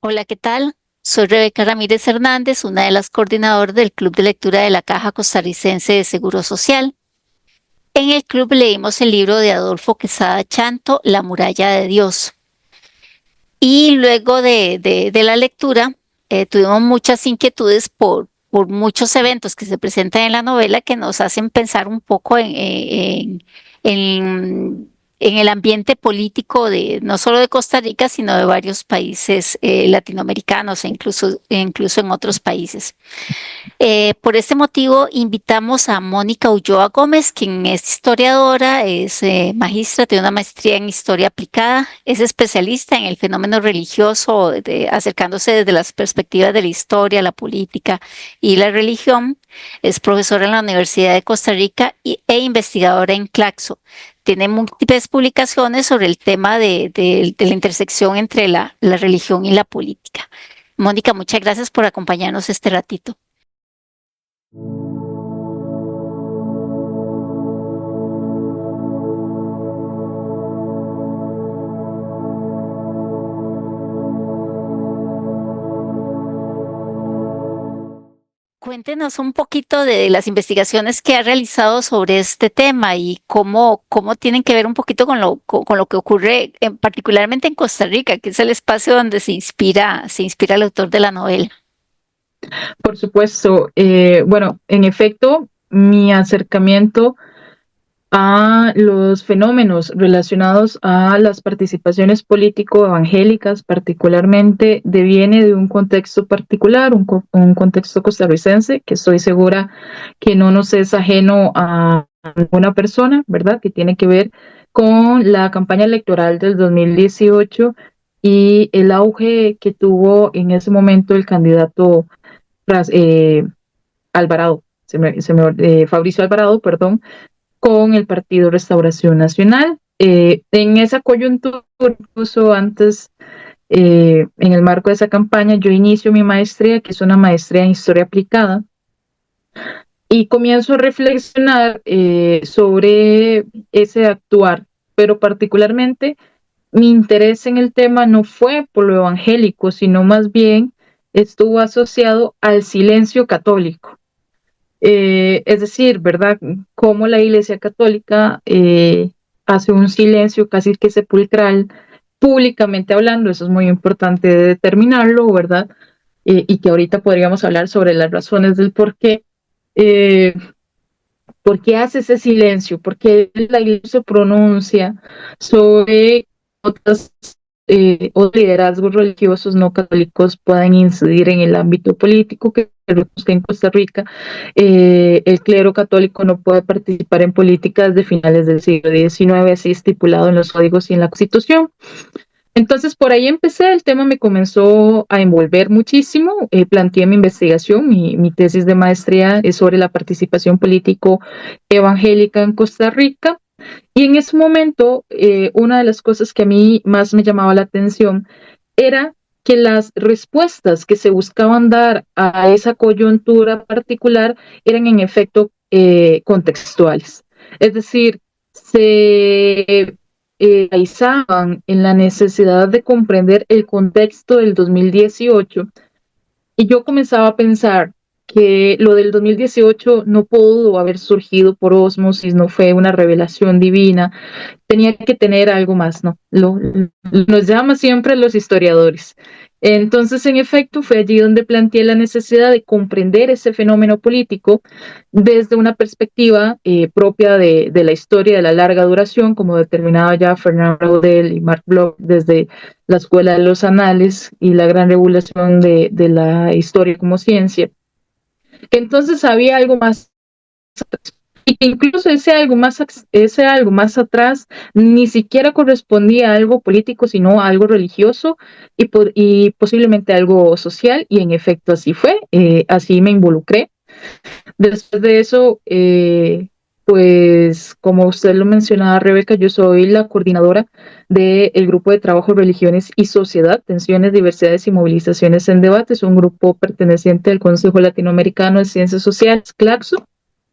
Hola, ¿qué tal? Soy Rebeca Ramírez Hernández, una de las coordinadoras del Club de Lectura de la Caja Costarricense de Seguro Social. En el club leímos el libro de Adolfo Quesada Chanto, La muralla de Dios. Y luego de la lectura, tuvimos muchas inquietudes por muchos eventos que se presentan en la novela que nos hacen pensar un poco en el ambiente político de no solo de Costa Rica, sino de varios países latinoamericanos e incluso en otros países. Por este motivo, invitamos a Mónica Ulloa Gómez, quien es historiadora, es magistra, tiene una maestría en historia aplicada, es especialista en el fenómeno religioso, acercándose desde las perspectivas de la historia, la política y la religión. Es profesora en la Universidad de Costa Rica e investigadora en Claxo. Tiene múltiples publicaciones sobre el tema de la intersección entre la religión y la política. Mónica, muchas gracias por acompañarnos este ratito. Cuéntenos un poquito de las investigaciones que ha realizado sobre este tema y cómo tienen que ver un poquito con lo que ocurre particularmente en Costa Rica, que es el espacio donde se inspira el autor de la novela. Por supuesto, bueno, en efecto, mi acercamiento a los fenómenos relacionados a las participaciones político-evangélicas particularmente deviene de un contexto particular, un contexto costarricense, que estoy segura que no nos es ajeno a ninguna persona, ¿verdad? Que tiene que ver con la campaña electoral del 2018 y el auge que tuvo en ese momento el candidato eh, Alvarado, Fabricio Alvarado, perdón, con el Partido Restauración Nacional. En esa coyuntura, incluso antes, en el marco de esa campaña, yo inicio mi maestría, que es una maestría en historia aplicada, y comienzo a reflexionar sobre ese actuar, pero particularmente mi interés en el tema no fue por lo evangélico, sino más bien estuvo asociado al silencio católico. Es decir, ¿verdad? Cómo la Iglesia Católica hace un silencio casi que sepulcral, públicamente hablando, eso es muy importante de determinarlo, ¿verdad? Y que ahorita podríamos hablar sobre las razones del eh, por qué hace ese silencio, por qué la Iglesia se pronuncia sobre otras o liderazgos religiosos no católicos puedan incidir en el ámbito político, que en Costa Rica el clero católico no puede participar en políticas de finales del siglo XIX, así estipulado en los códigos y en la Constitución. Entonces, por ahí empecé, el tema me comenzó a envolver muchísimo, planteé mi investigación, mi tesis de maestría es sobre la participación político evangélica en Costa Rica, y en ese momento, una de las cosas que a mí más me llamaba la atención era que las respuestas que se buscaban dar a esa coyuntura particular eran en efecto contextuales. Es decir, se enraizaban en la necesidad de comprender el contexto del 2018 y yo comenzaba a pensar que lo del 2018 no pudo haber surgido por ósmosis, no fue una revelación divina, tenía que tener algo más, ¿no? Nos llama siempre los historiadores. Entonces, en efecto, fue allí donde planteé la necesidad de comprender ese fenómeno político desde una perspectiva propia de la historia de la larga duración, como determinaba ya Fernando Braudel y Marc Bloch desde la Escuela de los Anales y la gran regulación de la historia como ciencia. Entonces había algo más y que incluso ese algo más atrás ni siquiera correspondía a algo político, sino a algo religioso y posiblemente algo social, y en efecto así fue, así me involucré. Después de eso, pues como usted lo mencionaba, Rebeca, yo soy la coordinadora del grupo de trabajo Religiones y Sociedad, Tensiones, Diversidades y Movilizaciones en Debate. Es un grupo perteneciente al Consejo Latinoamericano de Ciencias Sociales, CLACSO.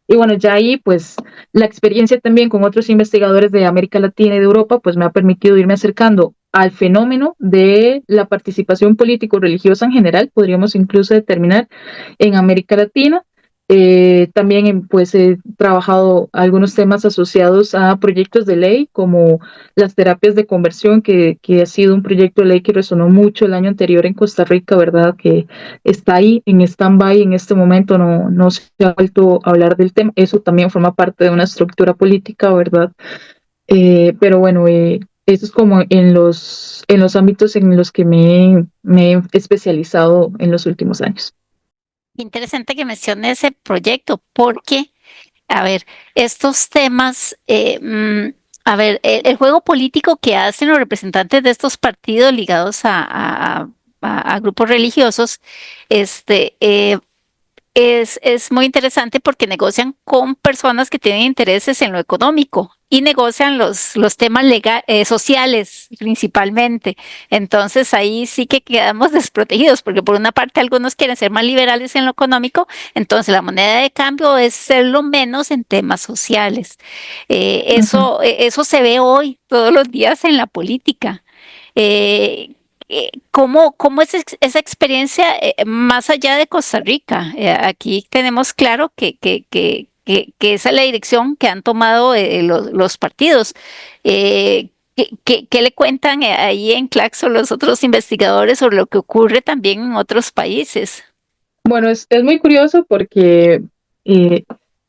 Y bueno, ya ahí, pues, la experiencia también con otros investigadores de América Latina y de Europa, pues me ha permitido irme acercando al fenómeno de la participación político-religiosa en general, podríamos incluso determinar en América Latina. También pues he trabajado algunos temas asociados a proyectos de ley como las terapias de conversión, que ha sido un proyecto de ley que resonó mucho el año anterior en Costa Rica, ¿verdad? Que está ahí en stand-by en este momento, no se ha vuelto a hablar del tema. Eso también forma parte de una estructura política, ¿verdad? Pero bueno, eso es como en los ámbitos en los que me he especializado en los últimos años. Interesante que mencione ese proyecto porque, a ver, estos temas, a ver, el juego político que hacen los representantes de estos partidos ligados a grupos religiosos, este, es muy interesante porque negocian con personas que tienen intereses en lo económico y negocian los temas sociales principalmente. Entonces ahí sí que quedamos desprotegidos porque por una parte algunos quieren ser más liberales en lo económico, entonces la moneda de cambio es ser lo menos en temas sociales. Ujú. Eso se ve hoy todos los días en la política. Eh, ¿Cómo es esa experiencia más allá de Costa Rica? Aquí tenemos claro que esa es la dirección que han tomado los partidos. ¿Qué le cuentan ahí en Claxo los otros investigadores sobre lo que ocurre también en otros países? Bueno, es muy curioso porque eh,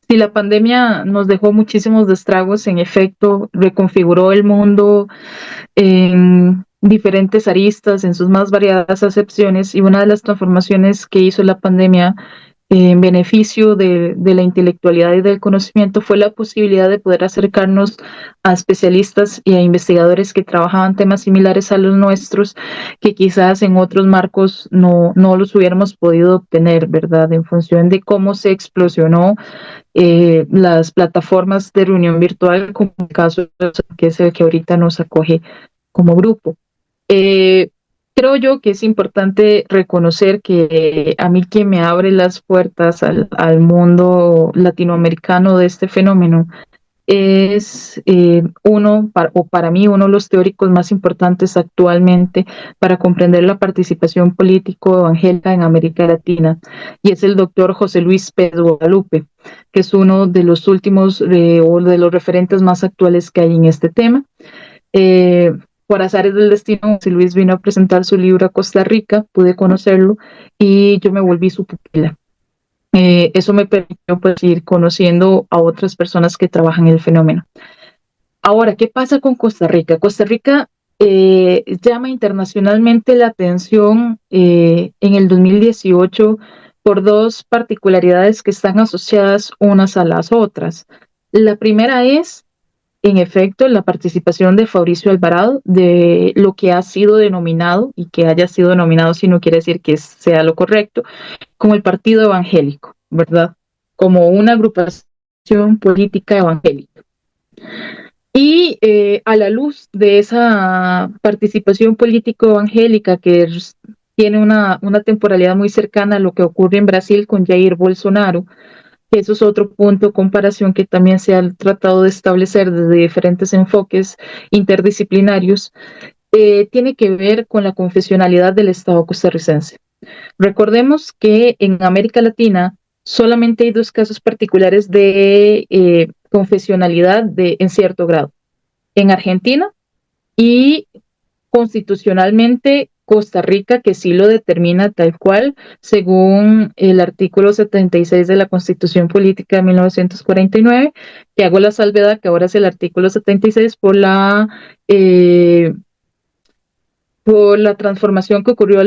si la pandemia nos dejó muchísimos estragos, en efecto, reconfiguró el mundo en diferentes aristas, en sus más variadas acepciones, y una de las transformaciones que hizo la pandemia en beneficio de la intelectualidad y del conocimiento fue la posibilidad de poder acercarnos a especialistas y a investigadores que trabajaban temas similares a los nuestros, que quizás en otros marcos no los hubiéramos podido obtener, ¿verdad? En función de cómo se explosionó las plataformas de reunión virtual, como el caso que es el que ahorita nos acoge como grupo. Eh, Creo yo que es importante reconocer que a mí quien me abre las puertas al mundo latinoamericano de este fenómeno es o para mí, uno de los teóricos más importantes actualmente para comprender la participación político evangélica en América Latina, y es el doctor José Luis Pérez Guadalupe, que es uno de los últimos o de los referentes más actuales que hay en este tema. Eh, por azares del destino, José Luis vino a presentar su libro a Costa Rica, pude conocerlo y yo me volví su pupila. Eso me permitió pues, ir conociendo a otras personas que trabajan en el fenómeno. Ahora, ¿qué pasa con Costa Rica? Costa Rica llama internacionalmente la atención en el 2018 por dos particularidades que están asociadas unas a las otras. La primera es, en efecto, la participación de Fabricio Alvarado, de lo que ha sido denominado, y que haya sido denominado si no quiere decir que sea lo correcto, como el Partido Evangélico, ¿verdad? Como una agrupación política evangélica. Y a la luz de esa participación político-evangélica que tiene una temporalidad muy cercana a lo que ocurre en Brasil con Jair Bolsonaro, que eso es otro punto de comparación que también se ha tratado de establecer desde diferentes enfoques interdisciplinarios, tiene que ver con la confesionalidad del Estado costarricense. Recordemos que en América Latina solamente hay dos casos particulares de confesionalidad en cierto grado. En Argentina y constitucionalmente Costa Rica, que sí lo determina tal cual, según el artículo 76 de la Constitución Política de 1949, que hago la salvedad que ahora es el artículo 76 por la transformación que ocurrió,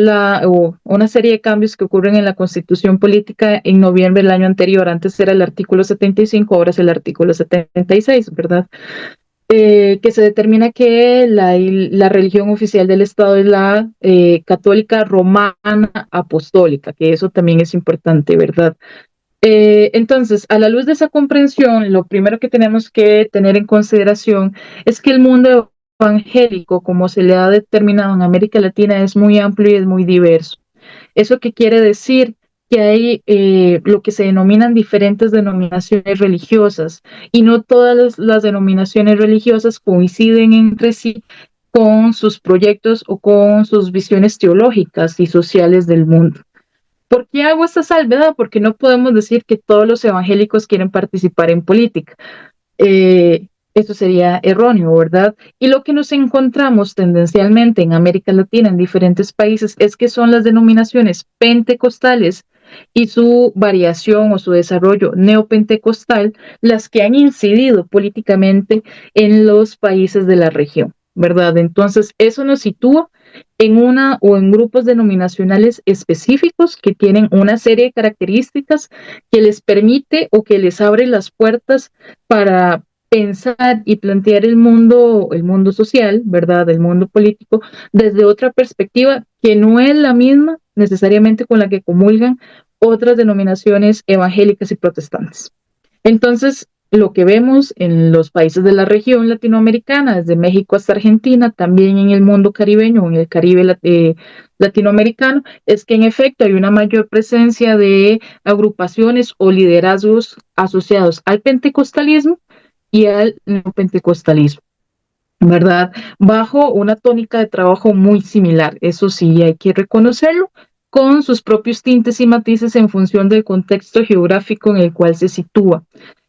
o una serie de cambios que ocurren en la Constitución Política en noviembre del año anterior. Antes era el artículo 75, ahora es el artículo 76, ¿verdad? Que se determina que la religión oficial del Estado es la católica romana apostólica, que eso también es importante, ¿verdad? Entonces, a la luz de esa comprensión, lo primero que tenemos que tener en consideración es que el mundo evangélico, como se le ha determinado en América Latina, es muy amplio y es muy diverso. ¿Eso qué quiere decir? Que hay lo que se denominan diferentes denominaciones religiosas, y no todas las denominaciones religiosas coinciden entre sí con sus proyectos o con sus visiones teológicas y sociales del mundo. ¿Por qué hago esta salvedad? Porque no podemos decir que todos los evangélicos quieren participar en política. Eso sería erróneo, ¿verdad? Y lo que nos encontramos tendencialmente en América Latina, en diferentes países, es que son las denominaciones pentecostales y su variación o su desarrollo neopentecostal las que han incidido políticamente en los países de la región, ¿verdad? Entonces, eso nos sitúa en una o en grupos denominacionales específicos que tienen una serie de características que les permite o que les abre las puertas para pensar y plantear el mundo social, ¿verdad? El mundo político, desde otra perspectiva que no es la misma necesariamente con la que comulgan otras denominaciones evangélicas y protestantes. Entonces, lo que vemos en los países de la región latinoamericana, desde México hasta Argentina, también en el mundo caribeño, en el Caribe latinoamericano, es que en efecto hay una mayor presencia de agrupaciones o liderazgos asociados al pentecostalismo y al neopentecostalismo, ¿verdad? Bajo una tónica de trabajo muy similar, eso sí hay que reconocerlo, con sus propios tintes y matices en función del contexto geográfico en el cual se sitúa.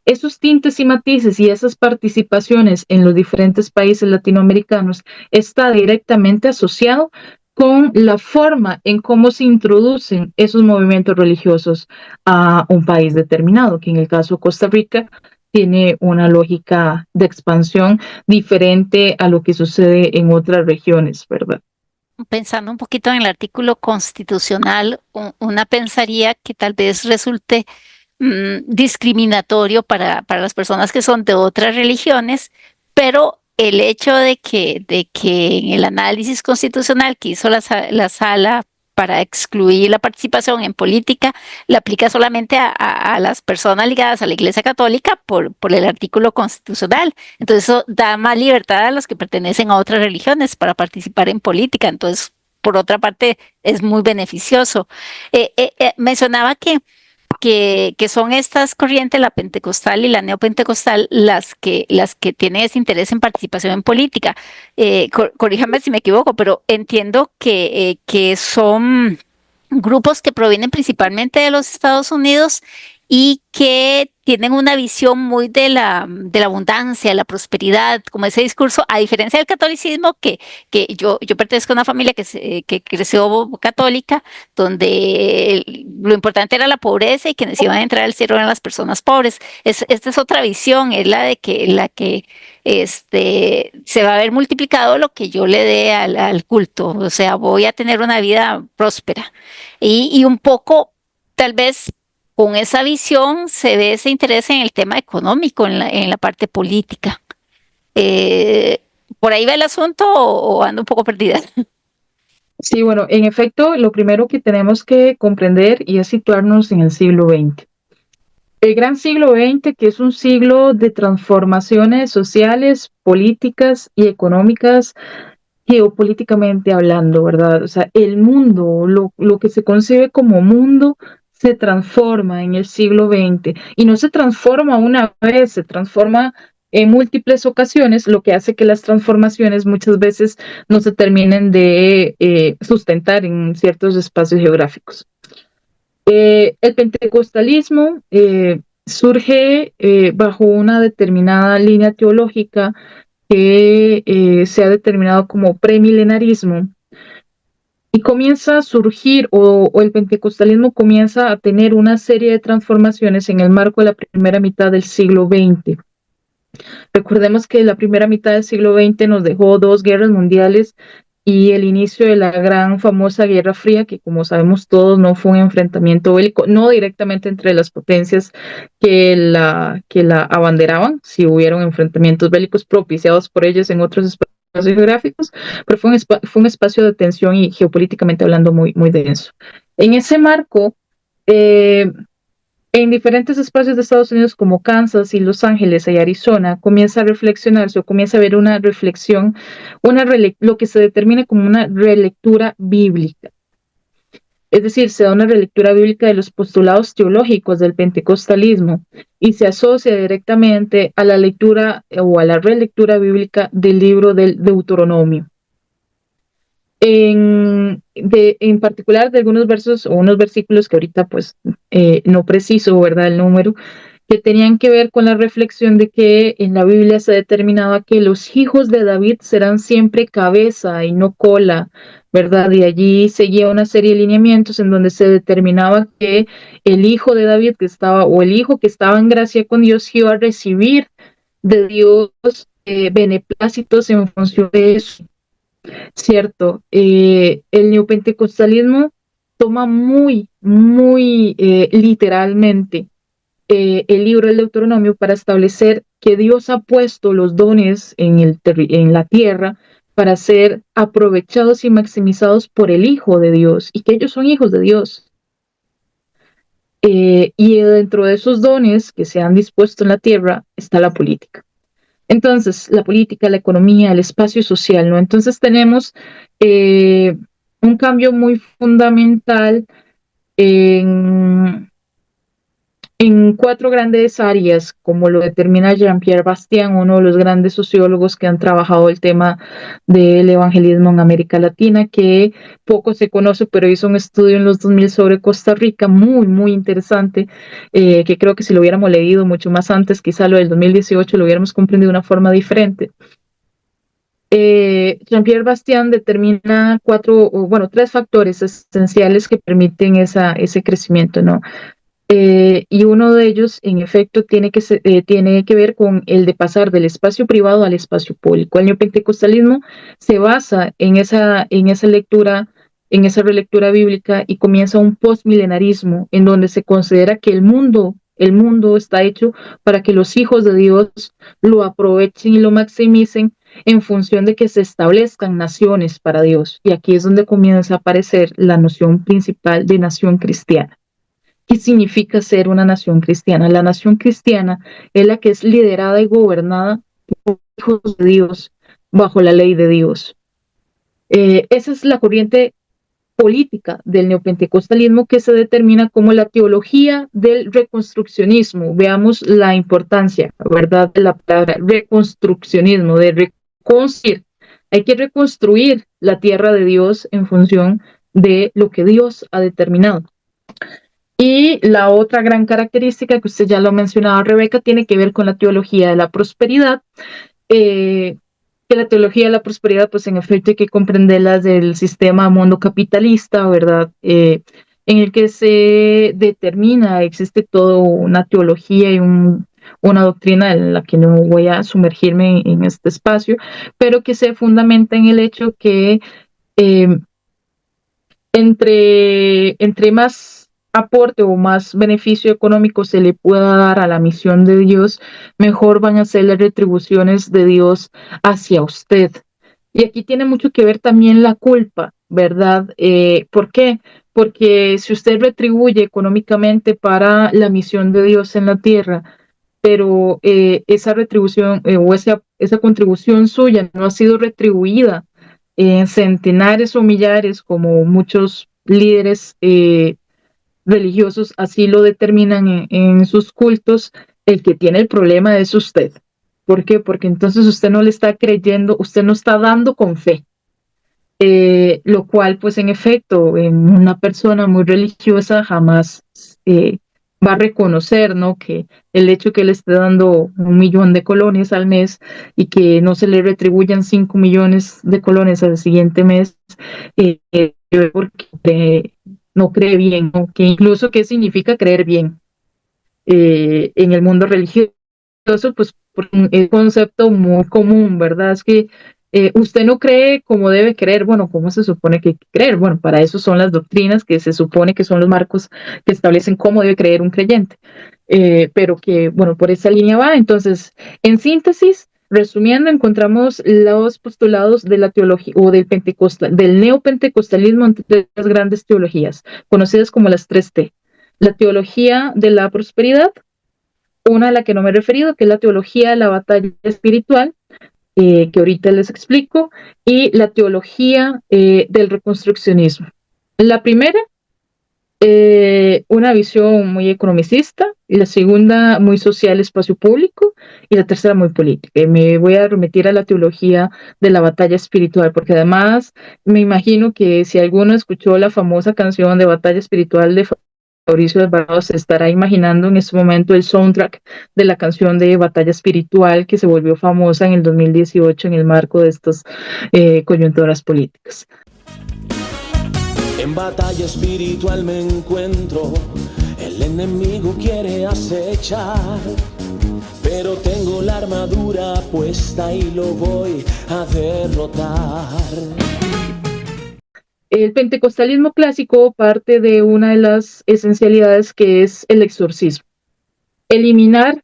Esos tintes y matices y esas participaciones en los diferentes países latinoamericanos está directamente asociado con la forma en cómo se introducen esos movimientos religiosos a un país determinado, que en el caso de Costa Rica tiene una lógica de expansión diferente a lo que sucede en otras regiones, ¿verdad? Pensando un poquito en el artículo constitucional, una pensaría que tal vez resulte discriminatorio para las personas que son de otras religiones, pero el hecho de que en el análisis constitucional que hizo la sala para excluir la participación en política, la aplica solamente a las personas ligadas a la Iglesia Católica por el artículo constitucional. Entonces eso da más libertad a los que pertenecen a otras religiones para participar en política. Entonces, por otra parte, es muy beneficioso. Mencionaba que son estas corrientes, la pentecostal y la neopentecostal, las que tienen ese interés en participación en política. Corríjame si me equivoco, pero entiendo que son grupos que provienen principalmente de los Estados Unidos y que tienen una visión muy de la abundancia, la prosperidad, como ese discurso, a diferencia del catolicismo, que yo pertenezco a una familia que creció católica, donde lo importante era la pobreza y quienes iban a entrar al cielo eran las personas pobres. Esta es otra visión, es la que se va a ver multiplicado lo que yo le dé al culto, o sea, voy a tener una vida próspera. Y un poco, tal vez con esa visión se ve ese interés en el tema económico, en la parte política. Eh, ¿Por ahí va el asunto o ando un poco perdida? Sí, bueno, en efecto, lo primero que tenemos que comprender y es situarnos en el siglo XX. El gran siglo XX, que es un siglo de transformaciones sociales, políticas y económicas, geopolíticamente hablando, ¿verdad? O sea, el mundo, lo que se concibe como mundo, se transforma en el siglo XX y no se transforma una vez, se transforma en múltiples ocasiones, lo que hace que las transformaciones muchas veces no se terminen de sustentar en ciertos espacios geográficos. El pentecostalismo surge bajo una determinada línea teológica que se ha determinado como premilenarismo y comienza a surgir o el pentecostalismo comienza a tener una serie de transformaciones en el marco de la primera mitad del siglo XX. Recordemos que la primera mitad del siglo XX nos dejó dos guerras mundiales y el inicio de la gran famosa Guerra Fría, que como sabemos todos no fue un enfrentamiento bélico, no directamente entre las potencias que la abanderaban, si hubieron enfrentamientos bélicos propiciados por ellos en otros espacios geográficos, pero fue un espacio de tensión y geopolíticamente hablando muy, muy denso. En ese marco, eh, en diferentes espacios de Estados Unidos como Kansas y Los Ángeles y Arizona, comienza a reflexionarse o comienza a haber una reflexión, lo que se determina como una relectura bíblica. Es decir, se da una relectura bíblica de los postulados teológicos del pentecostalismo y se asocia directamente a la lectura o a la relectura bíblica del libro del Deuteronomio. En particular de algunos versos o unos versículos que ahorita pues no preciso, ¿verdad? El número, que tenían que ver con la reflexión de que en la Biblia se determinaba que los hijos de David serán siempre cabeza y no cola, ¿verdad? Y allí seguía una serie de lineamientos en donde se determinaba que el hijo de David que estaba, o el hijo que estaba en gracia con Dios, iba a recibir de Dios beneplácitos en función de eso. Cierto, el neopentecostalismo toma muy literalmente el libro del Deuteronomio para establecer que Dios ha puesto los dones en la tierra para ser aprovechados y maximizados por el Hijo de Dios y que ellos son hijos de Dios. Y dentro de esos dones que se han dispuesto en la tierra está la política. Entonces, la política, la economía, el espacio social, ¿no? Entonces tenemos un cambio muy fundamental en, en cuatro grandes áreas, como lo determina Jean-Pierre Bastian, uno de los grandes sociólogos que han trabajado el tema del evangelismo en América Latina, que poco se conoce, pero hizo un estudio en los 2000 sobre Costa Rica, muy interesante, que creo que si lo hubiéramos leído mucho más antes, quizá lo del 2018 lo hubiéramos comprendido de una forma diferente. Jean-Pierre Bastian determina tres factores esenciales que permiten ese crecimiento, ¿no? Y uno de ellos, en efecto, tiene que ver con el de pasar del espacio privado al espacio público. El neopentecostalismo se basa en esa lectura, en esa relectura bíblica y comienza un postmilenarismo en donde se considera que el mundo está hecho para que los hijos de Dios lo aprovechen y lo maximicen en función de que se establezcan naciones para Dios. Y aquí es donde comienza a aparecer la noción principal de nación cristiana. ¿Qué significa ser una nación cristiana? La nación cristiana es la que es liderada y gobernada por hijos de Dios bajo la ley de Dios. Esa es la corriente política del neopentecostalismo que se determina como la teología del reconstruccionismo. Veamos la importancia, ¿verdad?, de la palabra reconstruccionismo, de reconstruir. Hay que reconstruir la tierra de Dios en función de lo que Dios ha determinado. Y la otra gran característica que usted ya lo mencionaba, Rebeca, tiene que ver con la teología de la prosperidad. Que la teología de la prosperidad, pues en efecto hay que comprenderlas del sistema mundo capitalista, ¿verdad? En el que se determina, existe toda una teología y una doctrina en la que no voy a sumergirme en este espacio, pero que se fundamenta en el hecho que eh, entre más aporte o más beneficio económico se le pueda dar a la misión de Dios, mejor van a ser las retribuciones de Dios hacia usted. Y aquí tiene mucho que ver también la culpa, ¿verdad? ¿Por qué? Porque si usted retribuye económicamente para la misión de Dios en la tierra, pero esa retribución o esa contribución suya no ha sido retribuida en centenares o millares, como muchos líderes religiosos así lo determinan en sus cultos, el que tiene el problema es usted. ¿Por qué? Porque entonces usted no le está creyendo, usted no está dando con fe. Lo cual, pues en efecto, en una persona muy religiosa jamás va a reconocer, ¿no?, que el hecho que le esté dando 1 millón de colones al mes y que no se le retribuyan 5 millones de colones al siguiente mes, porque no cree bien, ¿no? Que incluso, ¿qué significa creer bien? En el mundo religioso, pues es un concepto muy común, ¿verdad? Es que usted no cree como debe creer. Bueno, ¿cómo se supone que hay que creer? Bueno, para eso son las doctrinas que se supone que son los marcos que establecen cómo debe creer un creyente. Pero que, bueno, por esa línea va. Entonces, en síntesis, resumiendo, encontramos los postulados de la teología o del neopentecostalismo entre las grandes teologías, conocidas como las 3T. La teología de la prosperidad, una a la que no me he referido, que es la teología de la batalla espiritual, que ahorita les explico, y la teología del reconstruccionismo. La primera Una visión muy economicista, y la segunda muy social, espacio público, y la tercera muy política. Y me voy a remitir a la teología de la batalla espiritual, porque además me imagino que si alguno escuchó la famosa canción de Batalla Espiritual de Mauricio Alvarado, se estará imaginando en este momento el soundtrack de la canción de Batalla Espiritual que se volvió famosa en el 2018 en el marco de estas coyunturas políticas. En batalla espiritual me encuentro, el enemigo quiere acechar, pero tengo la armadura puesta y lo voy a derrotar. El pentecostalismo clásico parte de una de las esencialidades que es el exorcismo, eliminar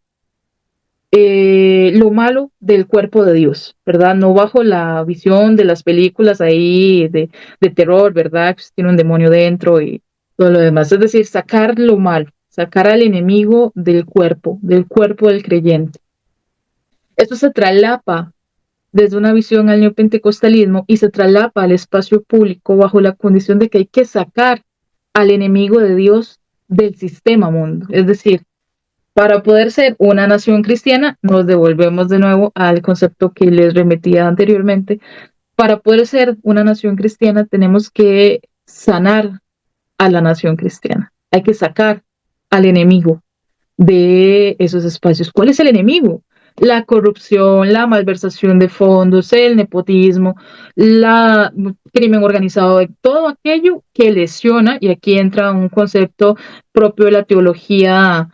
lo malo del cuerpo de Dios, ¿verdad? No bajo la visión de las películas ahí de terror, ¿verdad? Que tiene un demonio dentro y todo lo demás. Es decir, sacar lo malo, sacar al enemigo del cuerpo del creyente. Esto se traslapa desde una visión al neopentecostalismo y se traslapa al espacio público bajo la condición de que hay que sacar al enemigo de Dios del sistema mundo. Es decir, para poder ser una nación cristiana, nos devolvemos de nuevo al concepto que les remitía anteriormente. Para poder ser una nación cristiana, tenemos que sanar a la nación cristiana. Hay que sacar al enemigo de esos espacios. ¿Cuál es el enemigo? La corrupción, la malversación de fondos, el nepotismo, la crimen organizado, todo aquello que lesiona, y aquí entra un concepto propio de la teología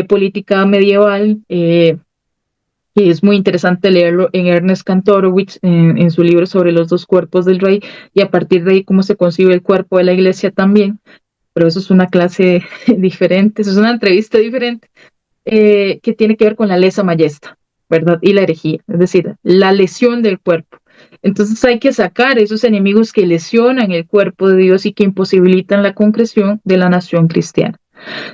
política medieval, que es muy interesante leerlo en Ernest Kantorowicz, en su libro sobre los dos cuerpos del rey, y a partir de ahí cómo se concibe el cuerpo de la iglesia también, pero eso es una clase diferente, eso es una entrevista diferente, que tiene que ver con la lesa majesta, ¿verdad? Y la herejía, es decir, la lesión del cuerpo. Entonces hay que sacar esos enemigos que lesionan el cuerpo de Dios y que imposibilitan la concreción de la nación cristiana.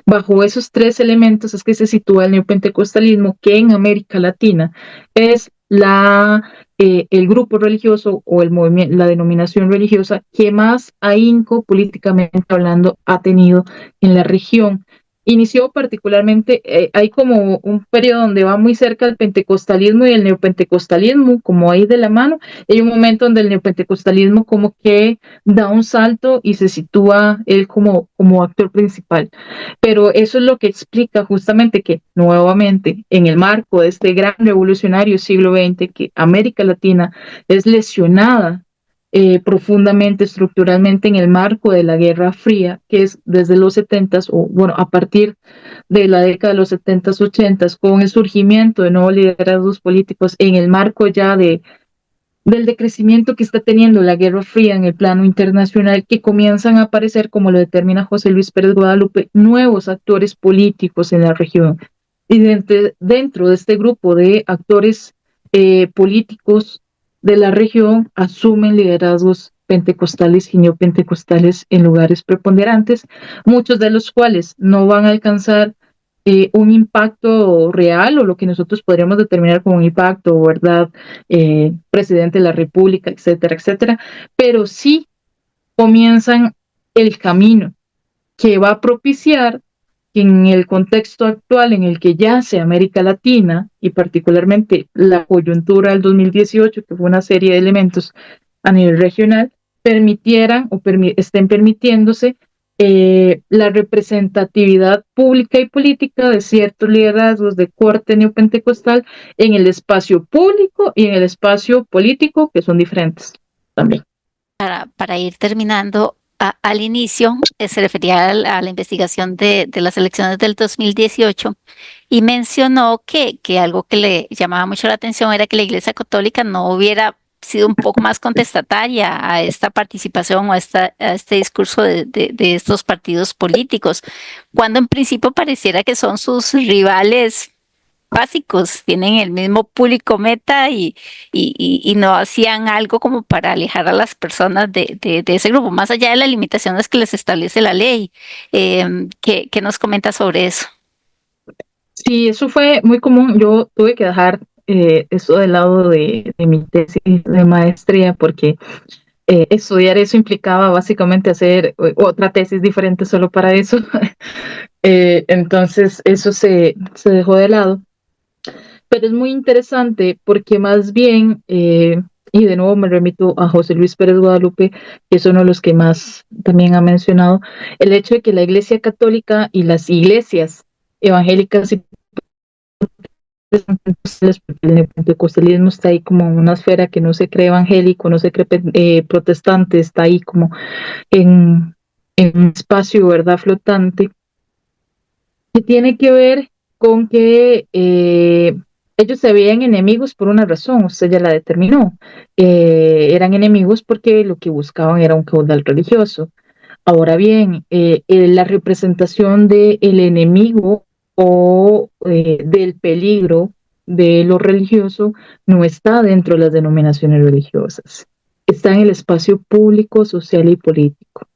Bajo esos tres elementos es que se sitúa el neopentecostalismo, que en América Latina es el grupo religioso o el movimiento, la denominación religiosa que más ahínco políticamente hablando ha tenido en la región. Inició particularmente, hay como un periodo donde va muy cerca el pentecostalismo y el neopentecostalismo, como ahí de la mano. Hay un momento donde el neopentecostalismo como que da un salto y se sitúa él como actor principal. Pero eso es lo que explica justamente que nuevamente en el marco de este gran revolucionario siglo XX, que América Latina es lesionada profundamente, estructuralmente en el marco de la Guerra Fría, que es desde los 70s, o bueno, a partir de la década de los 70s, 80s, con el surgimiento de nuevos liderazgos políticos en el marco ya del decrecimiento que está teniendo la Guerra Fría en el plano internacional, que comienzan a aparecer, como lo determina José Luis Pérez Guadalupe, nuevos actores políticos en la región. Y dentro de este grupo de actores políticos de la región asumen liderazgos pentecostales y neopentecostales en lugares preponderantes, muchos de los cuales no van a alcanzar un impacto real o lo que nosotros podríamos determinar como un impacto, ¿verdad? Presidente de la República, etcétera, etcétera, pero sí comienzan el camino que va a propiciar que en el contexto actual en el que yace América Latina y particularmente la coyuntura del 2018, que fue una serie de elementos a nivel regional, permitieran o estén permitiéndose la representatividad pública y política de ciertos liderazgos de corte neopentecostal en el espacio público y en el espacio político, que son diferentes también. Para ir terminando, al inicio se refería a la investigación de las elecciones del 2018 y mencionó que algo que le llamaba mucho la atención era que la Iglesia Católica no hubiera sido un poco más contestataria a esta participación o a este discurso de estos partidos políticos, cuando en principio pareciera que son sus rivales básicos, tienen el mismo público meta y no hacían algo como para alejar a las personas de ese grupo, más allá de las limitaciones que les establece la ley. ¿Qué nos comenta sobre eso? Sí, eso fue muy común. Yo tuve que dejar eso del lado de mi tesis de maestría porque Estudiar eso implicaba básicamente hacer otra tesis diferente solo para eso. Entonces eso se dejó de lado. Pero es muy interesante porque más bien, y de nuevo me remito a José Luis Pérez Guadalupe, que es uno de los que más también ha mencionado, el hecho de que la Iglesia Católica y las iglesias evangélicas y el pentecostalismo está ahí como en una esfera que no se cree evangélico, no se cree protestante, está ahí como en un espacio, ¿verdad?, flotante, que tiene que ver con que ellos se veían enemigos por una razón, usted ya la determinó. Eran enemigos porque lo que buscaban era un caudal religioso. Ahora bien, la representación del enemigo o del peligro de lo religioso no está dentro de las denominaciones religiosas, está en el espacio público, social y político.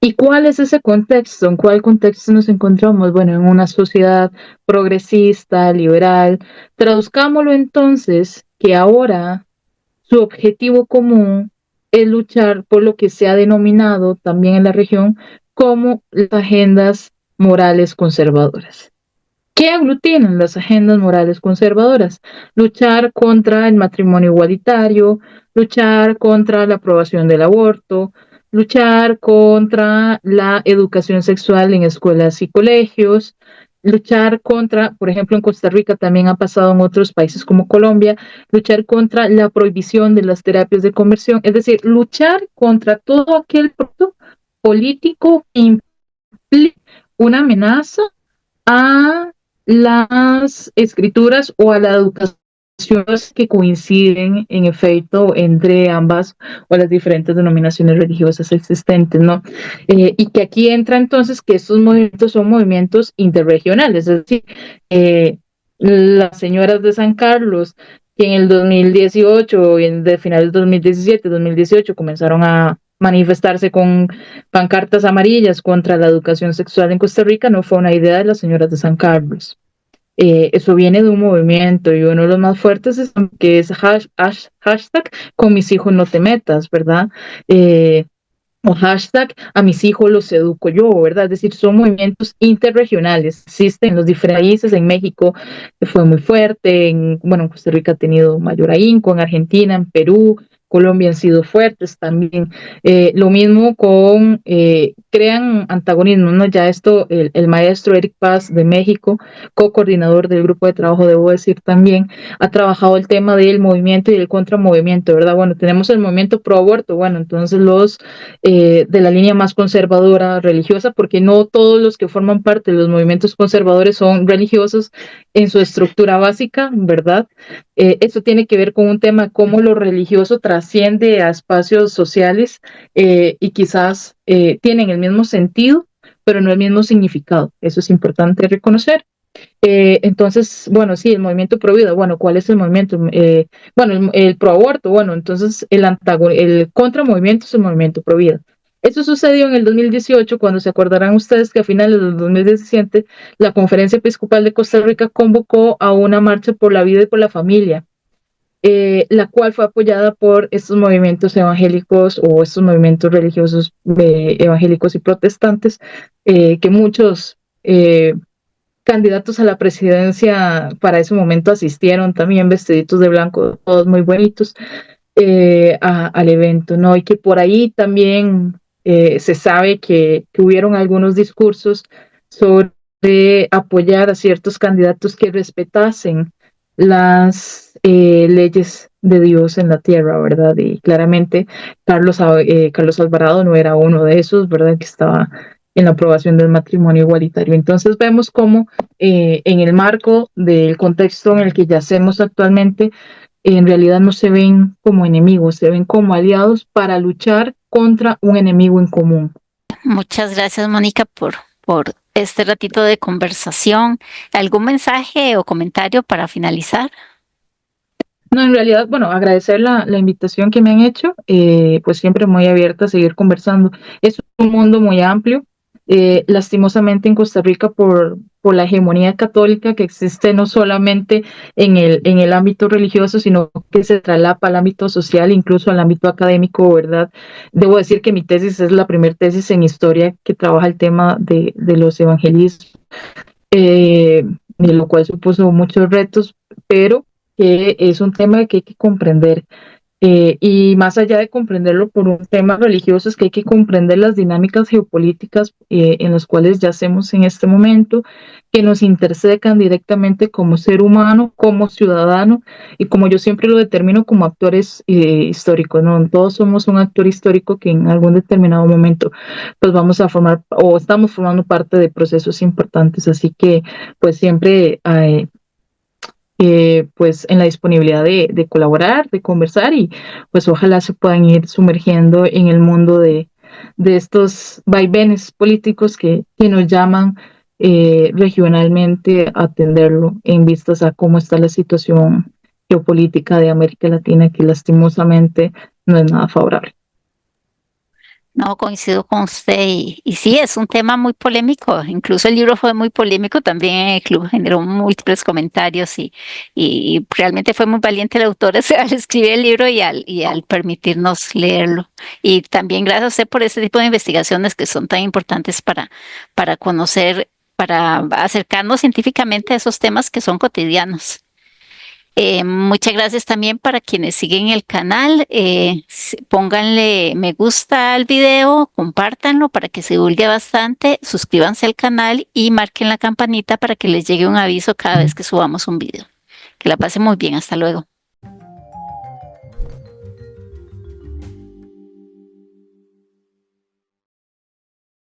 ¿Y cuál es ese contexto? ¿En cuál contexto nos encontramos? Bueno, en una sociedad progresista, liberal. Traduzcámoslo entonces que ahora su objetivo común es luchar por lo que se ha denominado también en la región como las agendas morales conservadoras. ¿Qué aglutinan las agendas morales conservadoras? Luchar contra el matrimonio igualitario, luchar contra la aprobación del aborto, luchar contra la educación sexual en escuelas y colegios, luchar contra, por ejemplo, en Costa Rica también ha pasado en otros países como Colombia, luchar contra la prohibición de las terapias de conversión, es decir, luchar contra todo aquel producto político que implique una amenaza a las escrituras o a la educación que coinciden en efecto entre ambas o las diferentes denominaciones religiosas existentes, ¿no? Y que aquí entra entonces que estos movimientos son movimientos interregionales, es decir, las señoras de San Carlos que en el 2018 y de finales de 2017, 2018 comenzaron a manifestarse con pancartas amarillas contra la educación sexual en Costa Rica, no fue una idea de las señoras de San Carlos. Eso viene de un movimiento y uno de los más fuertes es que es hashtag con mis hijos no te metas, ¿verdad? O hashtag a mis hijos los educo yo, ¿verdad? Es decir, son movimientos interregionales, existen en los diferentes países, en México fue muy fuerte, bueno, en Costa Rica ha tenido mayor ahínco, en Argentina, en Perú, Colombia han sido fuertes también. Lo mismo con, crean antagonismos, ¿no? Ya esto, el maestro Eric Paz de México, co-coordinador del grupo de trabajo, debo decir también, ha trabajado el tema del movimiento y del contramovimiento, ¿verdad? Bueno, tenemos el movimiento pro aborto, bueno, entonces los de la línea más conservadora religiosa, porque no todos los que forman parte de los movimientos conservadores son religiosos en su estructura básica, ¿verdad? Eso tiene que ver con un tema cómo lo religioso trasciende a espacios sociales y quizás tienen el mismo sentido, pero no el mismo significado. Eso es importante reconocer. Entonces, bueno, sí, el movimiento pro vida, bueno, ¿cuál es el movimiento? Bueno, el pro aborto, bueno, entonces el contramovimiento es el movimiento pro vida. Eso sucedió en el 2018, cuando se acordarán ustedes que a finales del 2017 la Conferencia Episcopal de Costa Rica convocó a una marcha por la vida y por la familia, la cual fue apoyada por estos movimientos evangélicos o estos movimientos religiosos evangélicos y protestantes, que muchos candidatos a la presidencia para ese momento asistieron también vestiditos de blanco, todos muy bonitos, al evento, ¿no? Y que por ahí también se sabe que hubieron algunos discursos sobre apoyar a ciertos candidatos que respetasen las leyes de Dios en la tierra, ¿verdad? Y claramente Carlos Alvarado no era uno de esos, ¿verdad? Que estaba en la aprobación del matrimonio igualitario. Entonces vemos cómo en el marco del contexto en el que yacemos actualmente, en realidad no se ven como enemigos, se ven como aliados para luchar contra un enemigo en común. Muchas gracias, Mónica, por este ratito de conversación. ¿Algún mensaje o comentario para finalizar? No, en realidad, bueno, agradecer la invitación que me han hecho, pues siempre muy abierta a seguir conversando. Es un mundo muy amplio. Lastimosamente en Costa Rica, por por la hegemonía católica que existe no solamente en el ámbito religioso, sino que se traslapa al ámbito social, incluso al ámbito académico, ¿verdad? Debo decir que mi tesis es la primera tesis en historia que trabaja el tema de los evangelismos, de lo cual supuso muchos retos, pero que es un tema que hay que comprender. Y más allá de comprenderlo por un tema religioso, es que hay que comprender las dinámicas geopolíticas en las cuales yacemos en este momento, que nos intersecan directamente como ser humano, como ciudadano, y como yo siempre lo determino como actores históricos, ¿no? Todos somos un actor histórico que en algún determinado momento pues vamos a formar o estamos formando parte de procesos importantes, así que pues siempre pues en la disponibilidad de colaborar, de conversar y pues ojalá se puedan ir sumergiendo en el mundo de estos vaivenes políticos que nos llaman regionalmente a atenderlo en vistas a cómo está la situación geopolítica de América Latina, que lastimosamente no es nada favorable. No, coincido con usted y sí, es un tema muy polémico. Incluso el libro fue muy polémico también en el club, generó múltiples comentarios y realmente fue muy valiente la autora al escribir el libro y al permitirnos leerlo. Y también gracias a usted por ese tipo de investigaciones que son tan importantes para conocer, para acercarnos científicamente a esos temas que son cotidianos. Muchas gracias también para quienes siguen el canal. Pónganle me gusta al video, compártanlo para que se divulgue bastante, suscríbanse al canal y marquen la campanita para que les llegue un aviso cada vez que subamos un video. Que la pasen muy bien, hasta luego.